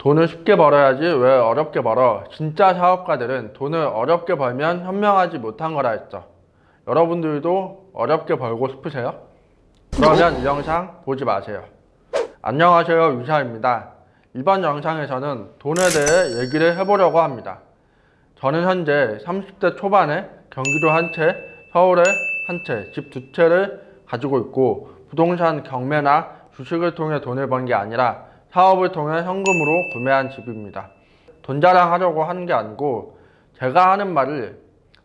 돈을 쉽게 벌어야지 왜 어렵게 벌어? 진짜 사업가들은 돈을 어렵게 벌면 현명하지 못한 거라 했죠. 여러분들도 어렵게 벌고 싶으세요? 그러면 이 영상 보지 마세요. 안녕하세요, 유샤입니다. 이번 영상에서는 돈에 대해 얘기를 해보려고 합니다. 저는 현재 30대 초반에 경기도 한 채, 서울에 한 채, 집 두 채를 가지고 있고 부동산 경매나 주식을 통해 돈을 번 게 아니라 사업을 통해 현금으로 구매한 집입니다. 돈 자랑하려고 하는 게 아니고 제가 하는 말을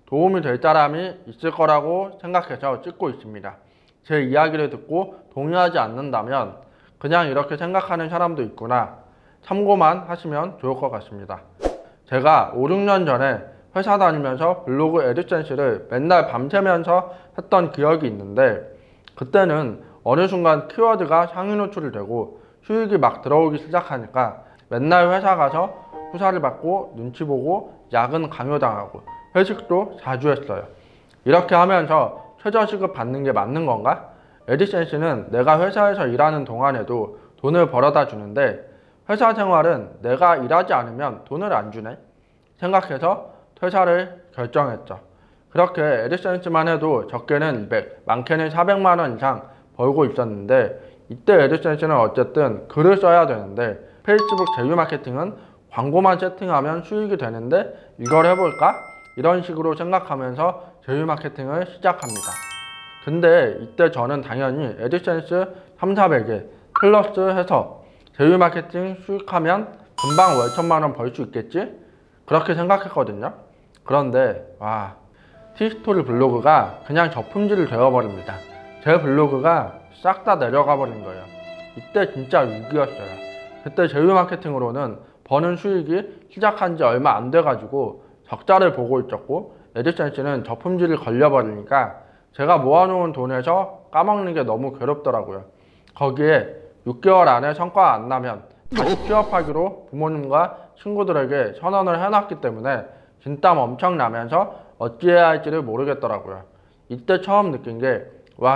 도움이 될 사람이 있을 거라고 생각해서 찍고 있습니다. 제 이야기를 듣고 동의하지 않는다면 그냥 이렇게 생각하는 사람도 있구나 참고만 하시면 좋을 것 같습니다. 제가 5, 6년 전에 회사 다니면서 블로그 애드센스를 맨날 밤새면서 했던 기억이 있는데 그때는 어느 순간 키워드가 상위 노출이 되고 수익이 막 들어오기 시작하니까 맨날 회사 가서 후사를 받고 눈치 보고 야근 강요당하고 회식도 자주 했어요. 이렇게 하면서 최저시급 받는 게 맞는 건가? 애드센스는 내가 회사에서 일하는 동안에도 돈을 벌어다 주는데 회사 생활은 내가 일하지 않으면 돈을 안 주네? 생각해서 퇴사를 결정했죠. 그렇게 애드센스만 해도 적게는 200, 많게는 400만 원 이상 벌고 있었는데 이때 애드센스는 어쨌든 글을 써야 되는데 페이스북 제휴 마케팅은 광고만 세팅하면 수익이 되는데 이걸 해볼까? 이런 식으로 생각하면서 제휴 마케팅을 시작합니다. 근데 이때 저는 당연히 애드센스 3, 400에 플러스 해서 제휴 마케팅 수익하면 금방 월 1000만 원 벌 수 있겠지? 그렇게 생각했거든요. 그런데 티스토리 블로그가 그냥 저품질이 되어버립니다. 제 블로그가 싹 다 내려가 버린 거예요. 이때 진짜 위기였어요. 그때 제휴 마케팅으로는 버는 수익이 시작한 지 얼마 안 돼가지고 적자를 보고 있었고 애드센스는 저품질이 걸려버리니까 제가 모아놓은 돈에서 까먹는 게 너무 괴롭더라고요. 거기에 6개월 안에 성과가 안 나면 다시 취업하기로 부모님과 친구들에게 선언을 해놨기 때문에 진땀 엄청 나면서 어찌해야 할지를 모르겠더라고요. 이때 처음 느낀 게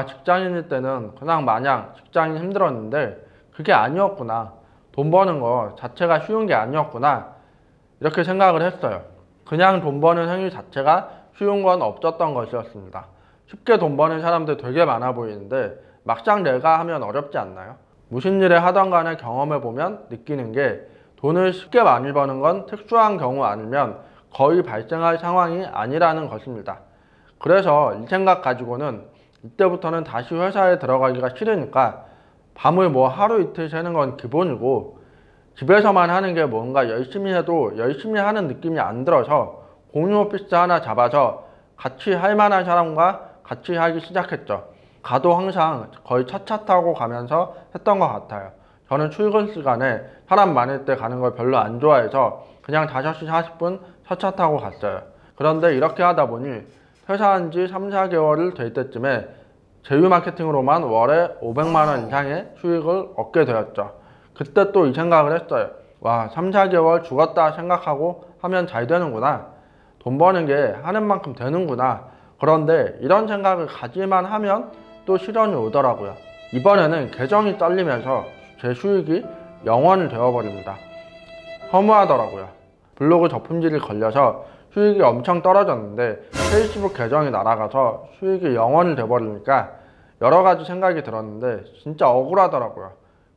직장인일 때는 그냥 마냥 직장인 힘들었는데 그게 아니었구나. 돈 버는 거 자체가 쉬운 게 아니었구나. 이렇게 생각을 했어요. 그냥 돈 버는 행위 자체가 쉬운 건 없었던 것이었습니다. 쉽게 돈 버는 사람들 되게 많아 보이는데 막상 내가 하면 어렵지 않나요? 무슨 일을 하던 간에 경험해보면 느끼는 게 돈을 쉽게 많이 버는 건 특수한 경우 아니면 거의 발생할 상황이 아니라는 것입니다. 그래서 이 생각 가지고는 이때부터는 다시 회사에 들어가기가 싫으니까 밤을 하루 이틀 새는 건 기본이고 집에서만 하는 게 뭔가 열심히 해도 열심히 하는 느낌이 안 들어서 공유 오피스 하나 잡아서 같이 할 만한 사람과 같이 하기 시작했죠. 가도 항상 거의 차차 타고 가면서 했던 것 같아요. 저는 출근 시간에 사람 많을 때 가는 걸 별로 안 좋아해서 그냥 5시 40분 차차 타고 갔어요. 그런데 이렇게 하다 보니 퇴사한 지 3, 4개월을 될 때쯤에 제휴 마케팅으로만 월에 500만 원 이상의 수익을 얻게 되었죠. 그때 또 이 생각을 했어요. 3, 4개월 죽었다 생각하고 하면 잘 되는구나. 돈 버는 게 하는 만큼 되는구나. 그런데 이런 생각을 가지만 하면 또 실현이 오더라고요. 이번에는 계정이 잘리면서 제 수익이 0원이 되어버립니다. 허무하더라고요. 블로그 저품질이 걸려서 수익이 엄청 떨어졌는데 페이스북 계정이 날아가서 수익이 0원이 돼버리니까 여러가지 생각이 들었는데 진짜 억울하더라고요.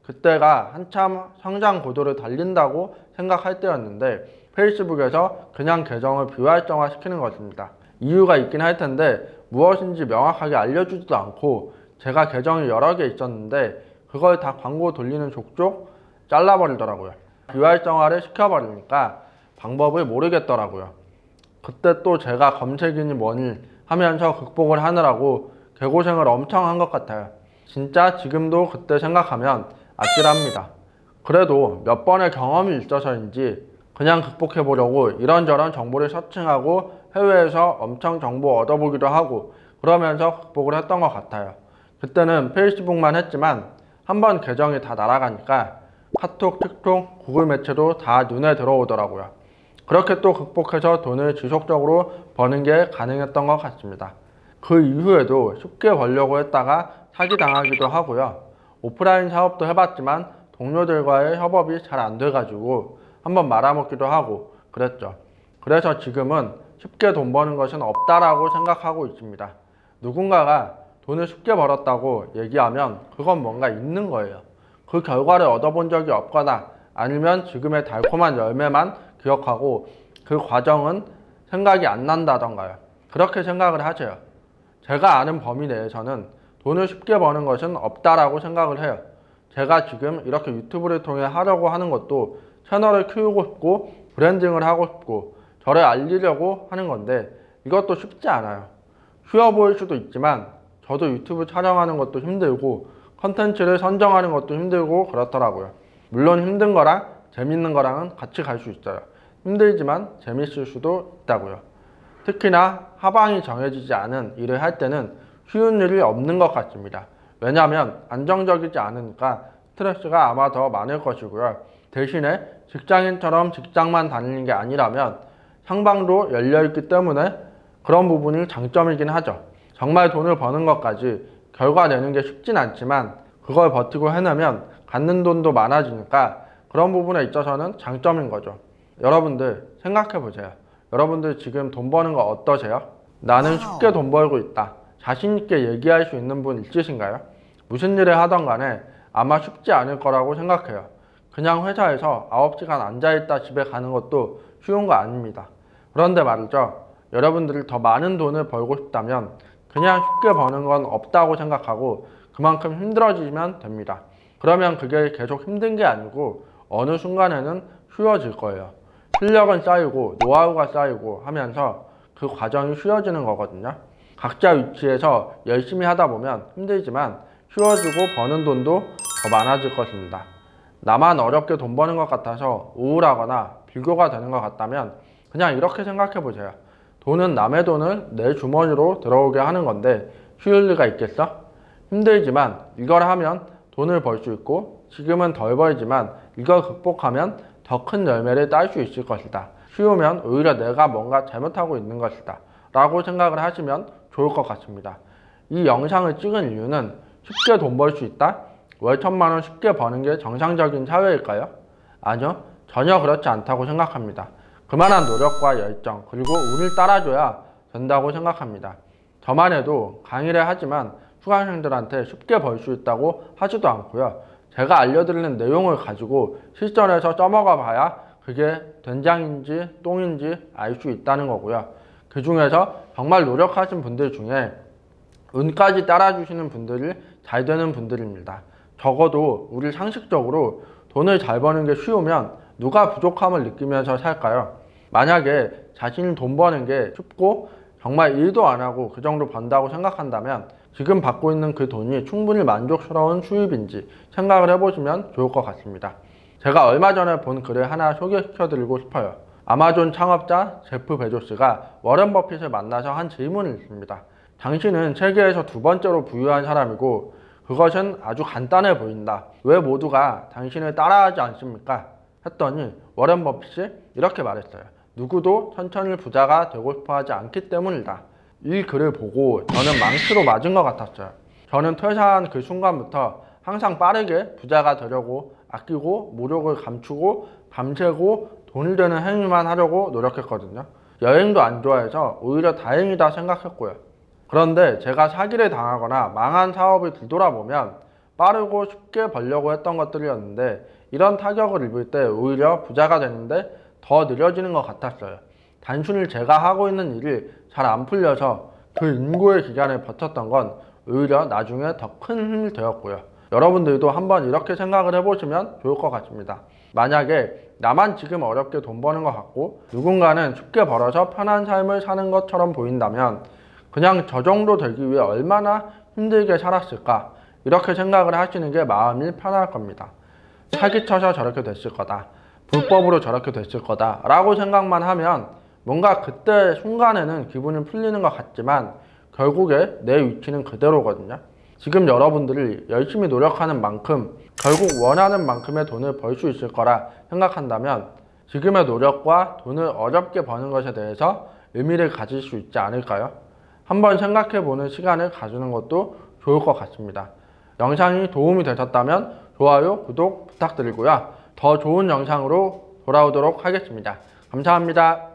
그때가 한참 성장 고도를 달린다고 생각할 때였는데 페이스북에서 그냥 계정을 비활성화 시키는 것입니다. 이유가 있긴 할 텐데 무엇인지 명확하게 알려주지도 않고 제가 계정이 여러 개 있었는데 그걸 다 광고 돌리는 족족 잘라버리더라고요. 비활성화를 시켜버리니까 방법을 모르겠더라고요. 그때 또 제가 검색이니 뭐니 하면서 극복을 하느라고 개고생을 엄청 한 것 같아요. 진짜 지금도 그때 생각하면 아찔합니다. 그래도 몇 번의 경험이 있어서인지 그냥 극복해보려고 이런저런 정보를 서칭하고 해외에서 엄청 정보 얻어보기도 하고 그러면서 극복을 했던 것 같아요. 그때는 페이스북만 했지만 한번 계정이 다 날아가니까 카톡, 틱톡, 구글 매체도 다 눈에 들어오더라고요. 그렇게 또 극복해서 돈을 지속적으로 버는 게 가능했던 것 같습니다. 그 이후에도 쉽게 벌려고 했다가 사기당하기도 하고요. 오프라인 사업도 해봤지만 동료들과의 협업이 잘 안 돼가지고 한번 말아먹기도 하고 그랬죠. 그래서 지금은 쉽게 돈 버는 것은 없다라고 생각하고 있습니다. 누군가가 돈을 쉽게 벌었다고 얘기하면 그건 뭔가 있는 거예요. 그 결과를 얻어본 적이 없거나 아니면 지금의 달콤한 열매만 기억하고 그 과정은 생각이 안 난다던가요. 그렇게 생각을 하세요. 제가 아는 범위 내에서는 돈을 쉽게 버는 것은 없다라고 생각을 해요. 제가 지금 이렇게 유튜브를 통해 하려고 하는 것도 채널을 키우고 싶고 브랜딩을 하고 싶고 저를 알리려고 하는 건데 이것도 쉽지 않아요. 쉬워 보일 수도 있지만 저도 유튜브 촬영하는 것도 힘들고 컨텐츠를 선정하는 것도 힘들고 그렇더라고요. 물론 힘든 거랑 재밌는 거랑은 같이 갈 수 있어요. 힘들지만 재밌을 수도 있다고요. 특히나 하방이 정해지지 않은 일을 할 때는 쉬운 일이 없는 것 같습니다. 왜냐하면 안정적이지 않으니까 스트레스가 아마 더 많을 것이고요. 대신에 직장인처럼 직장만 다니는 게 아니라면 상방도 열려있기 때문에 그런 부분이 장점이긴 하죠. 정말 돈을 버는 것까지 결과 내는 게 쉽진 않지만 그걸 버티고 해내면 갖는 돈도 많아지니까 그런 부분에 있어서는 장점인 거죠. 여러분들 생각해 보세요. 여러분들 지금 돈 버는 거 어떠세요? 나는 쉽게 돈 벌고 있다. 자신 있게 얘기할 수 있는 분 있으신가요? 무슨 일을 하던 간에 아마 쉽지 않을 거라고 생각해요. 그냥 회사에서 9시간 앉아있다 집에 가는 것도 쉬운 거 아닙니다. 그런데 말이죠. 여러분들이 더 많은 돈을 벌고 싶다면 그냥 쉽게 버는 건 없다고 생각하고 그만큼 힘들어지면 됩니다. 그러면 그게 계속 힘든 게 아니고 어느 순간에는 쉬워질 거예요. 실력은 쌓이고 노하우가 쌓이고 하면서 그 과정이 쉬워지는 거거든요. 각자 위치에서 열심히 하다 보면 힘들지만 쉬워지고 버는 돈도 더 많아질 것입니다. 나만 어렵게 돈 버는 것 같아서 우울하거나 비교가 되는 것 같다면 그냥 이렇게 생각해 보세요. 돈은 남의 돈을 내 주머니로 들어오게 하는 건데 쉬울 리가 있겠어? 힘들지만 이걸 하면 돈을 벌 수 있고 지금은 덜 벌지만 이걸 극복하면 더 큰 열매를 딸 수 있을 것이다. 쉬우면 오히려 내가 뭔가 잘못하고 있는 것이다 라고 생각을 하시면 좋을 것 같습니다. 이 영상을 찍은 이유는 쉽게 돈 벌 수 있다? 월 1000만 원 쉽게 버는 게 정상적인 사회일까요? 아니요, 전혀 그렇지 않다고 생각합니다. 그만한 노력과 열정 그리고 운을 따라줘야 된다고 생각합니다. 저만 해도 강의를 하지만 수강생들한테 쉽게 벌 수 있다고 하지도 않고요. 제가 알려드리는 내용을 가지고 실전에서 써먹어 봐야 그게 된장인지 똥인지 알 수 있다는 거고요. 그 중에서 정말 노력하신 분들 중에 운까지 따라주시는 분들이 잘 되는 분들입니다. 적어도 우리 상식적으로 돈을 잘 버는 게 쉬우면 누가 부족함을 느끼면서 살까요? 만약에 자신이 돈 버는 게 쉽고 정말 일도 안 하고 그 정도 번다고 생각한다면 지금 받고 있는 그 돈이 충분히 만족스러운 수입인지 생각을 해보시면 좋을 것 같습니다. 제가 얼마 전에 본 글을 하나 소개시켜 드리고 싶어요. 아마존 창업자 제프 베조스가 워런 버핏을 만나서 한 질문이 있습니다. 당신은 세계에서 두 번째로 부유한 사람이고 그것은 아주 간단해 보인다. 왜 모두가 당신을 따라하지 않습니까? 했더니 워런 버핏이 이렇게 말했어요. 누구도 천천히 부자가 되고 싶어 하지 않기 때문이다. 이 글을 보고 저는 망치로 맞은 것 같았어요. 저는 퇴사한 그 순간부터 항상 빠르게 부자가 되려고 아끼고 모욕을 감추고 밤새고 돈이 되는 행위만 하려고 노력했거든요. 여행도 안 좋아해서 오히려 다행이다 생각했고요. 그런데 제가 사기를 당하거나 망한 사업을 뒤돌아보면 빠르고 쉽게 벌려고 했던 것들이었는데 이런 타격을 입을 때 오히려 부자가 되는데 더 느려지는 것 같았어요. 단순히 제가 하고 있는 일이 잘 안 풀려서 그 인고의 기간을 버텼던 건 오히려 나중에 더 큰 힘이 되었고요. 여러분들도 한번 이렇게 생각을 해보시면 좋을 것 같습니다. 만약에 나만 지금 어렵게 돈 버는 것 같고 누군가는 쉽게 벌어서 편한 삶을 사는 것처럼 보인다면 그냥 저 정도 되기 위해 얼마나 힘들게 살았을까 이렇게 생각을 하시는 게 마음이 편할 겁니다. 사기쳐서 저렇게 됐을 거다. 불법으로 저렇게 됐을 거다 라고 생각만 하면 뭔가 그때 순간에는 기분이 풀리는 것 같지만 결국에 내 위치는 그대로거든요. 지금 여러분들이 열심히 노력하는 만큼 결국 원하는 만큼의 돈을 벌 수 있을 거라 생각한다면 지금의 노력과 돈을 어렵게 버는 것에 대해서 의미를 가질 수 있지 않을까요? 한번 생각해 보는 시간을 가지는 것도 좋을 것 같습니다. 영상이 도움이 되셨다면 좋아요, 구독 부탁드리고요. 더 좋은 영상으로 돌아오도록 하겠습니다. 감사합니다.